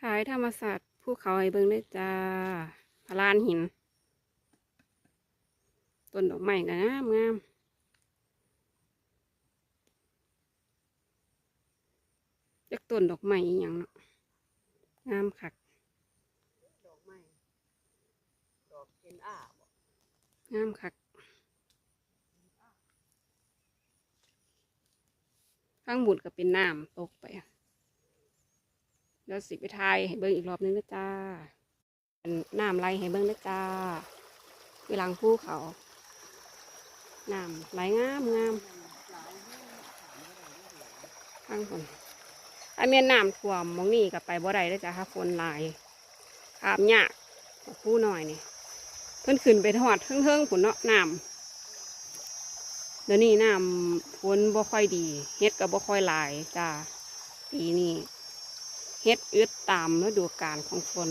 ขายธรรมศาสตร์ภูเขาให้เบิ่งได้จ้าพลานหินต้นดอกไม้ก็งามงามจักต้นดอกไม้อีหยังเนาะงามคักดอกไม้ดอกเอ็นอาบ่งามคักข้างบุญก็เป็นน้ำตกไปแล้วสิไปทายให้เบิ่งอีกรอบนึงนะจ้าเป็นน้ำไหลให้เบิ่งนะจ้าคือหลังภูเขาน้ำไหลงามงามข้างคนถ้าเมียนน้ำท่วมมองนี่กับไปบ่ได้เลยจ้าถ้าฝนหลายขามยากผู้หน่อยนี่เพิ่นขึ้นไปทอดเทิงๆผุนเนาะน้ำเดี๋ยวนี้น้ำฝนบ่ค่อยดีเฮ็ดก็บ่ค่อยหลายจ้าปีนี้เฮ็ดอึดตามฤดูกาลของฝน